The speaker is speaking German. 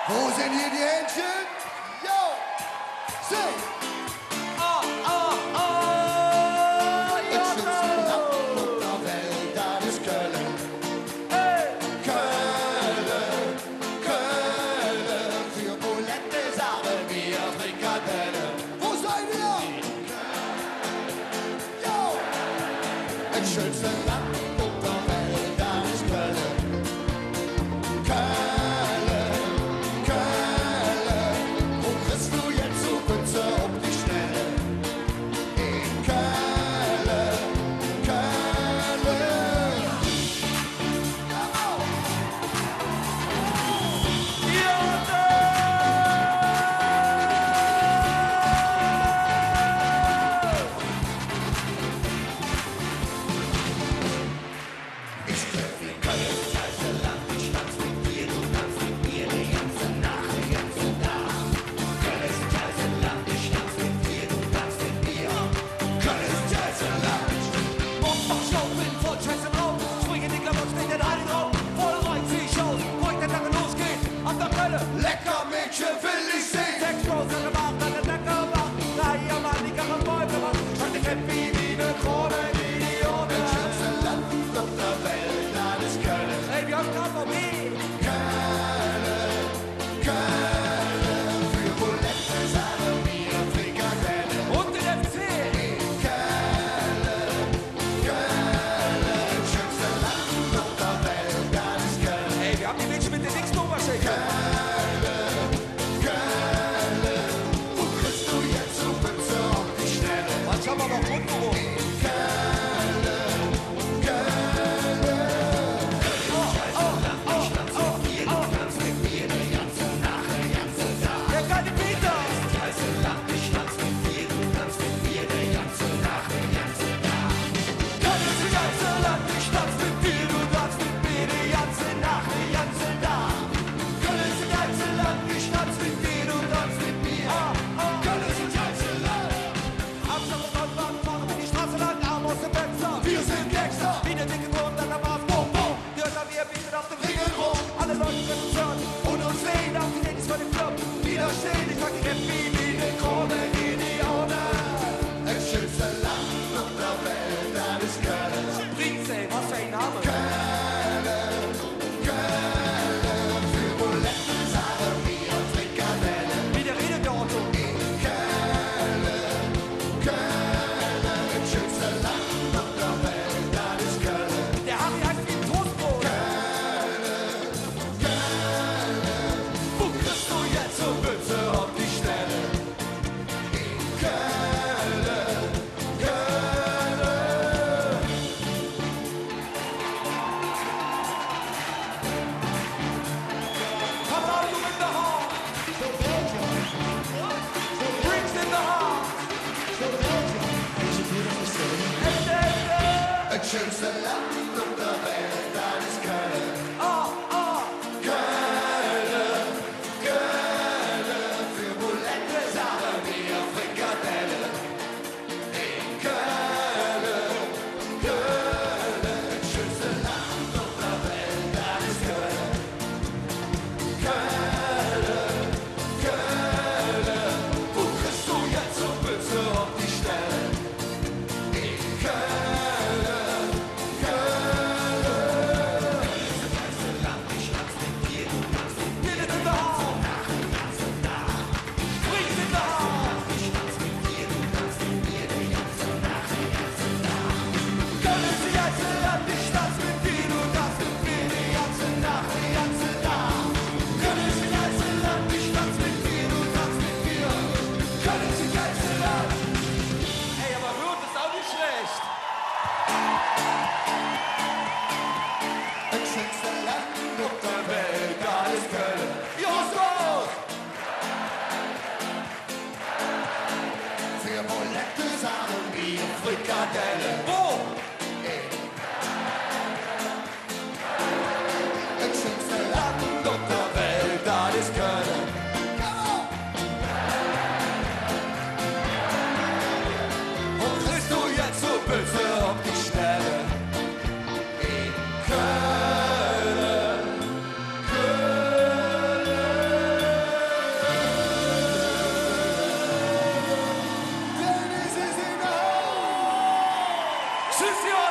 Wo sind hier die Händchen? Yo! Sing! Das schönste Land auf der Welt, das ist Köln. Köln, Köln, für Bulette sagen wir Frikadelle. Wo seid ihr? Yo! Das schönste Land auf der Welt, das ist Köln. Köln, Köln, wo kriegst du jetzt so Pütze um die Schnelle? In Köln, Köln. Ich treff in Köln, heiße Land, ich tanz mit dir, du tanzt mit mir, die ganze Nacht, die ganze Nacht. Köln ist ein heiße Land, ich tanz mit dir, du tanzt mit mir. Köln ist ein heiße Land. Morgens mach ich auf, bin voll Scheiße drauf. Springe die Klamotten, steht der Radl drauf. Voll rein, zieh ich aus, wo ich der Tag losgeht. Ab der Kölle, Lecker Mädchen will ich sehen. sechs Bros, eine Macht, eine Decke macht. Naja, Mann, die kann man Bäume machen. Schreib dich happy wie ne Krone, wie die Ohne. Das schönste Land auf der Welt, das ist Köln. Ey, wir haben KVB. Köln, Köln, für Bulette sagen wir Frikadelle. Und den FC. Köln, Köln, schönste Land auf der Welt, das ist Köln. Ey, wir haben die Mädchen mit den dicksten Oberschenkeln. Köln, wo kriegst du jetzt so Pütze auf die Schnelle? Was haben wir noch untenrum? Der geile Peter. Köln ist ein geiles Land, ich tanz mit dir, du tanzt mit mir die ganze Nacht, die ganze Nacht. Köln ist ein geiles Land, ich tanz mit dir, du tanzt mit mir. Köln ist ein geiles Land. Amsterdam und Goldbahn fahren wir die Straße lang, Arm aus dem Fenster. Wir sind Gangster. Wie der dicke Grund an der Bar, boom, boom. Die Hörner, wir bieten auf dem Ringen rum. Alle Leute können uns hören und uns sehen, auf die Ladies von dem Club. Widerstehen, ich mag die Happy wie ne Krone, wie die Ohne. Das schönste Land auf der Welt, das ist Köln. Prinz, ey, was für ein Name. Köln, Köln, für Bulette sagen wir Frikadelle. Wie der redet, der Otto. Köln, Köln, das schönste Land auf der Welt, das ist Köln. Der Harry heißt wie ein Toastbrot. Wo kriegst du jetzt so Pütze auf die Schnelle? In Köln, Köln. Ronaldo in the heart. Bricks in the heart. Das schönste Land auf der Welt, das ist Köln. Köln, Köln, für Bulette sagen wir Frikadelle. In Köln, Köln, das schönste Land auf der Welt, das ist Köln. Köln, Köln, wo kriegst du jetzt so Pütze auf die Stelle? In Köln, Köln. Vision.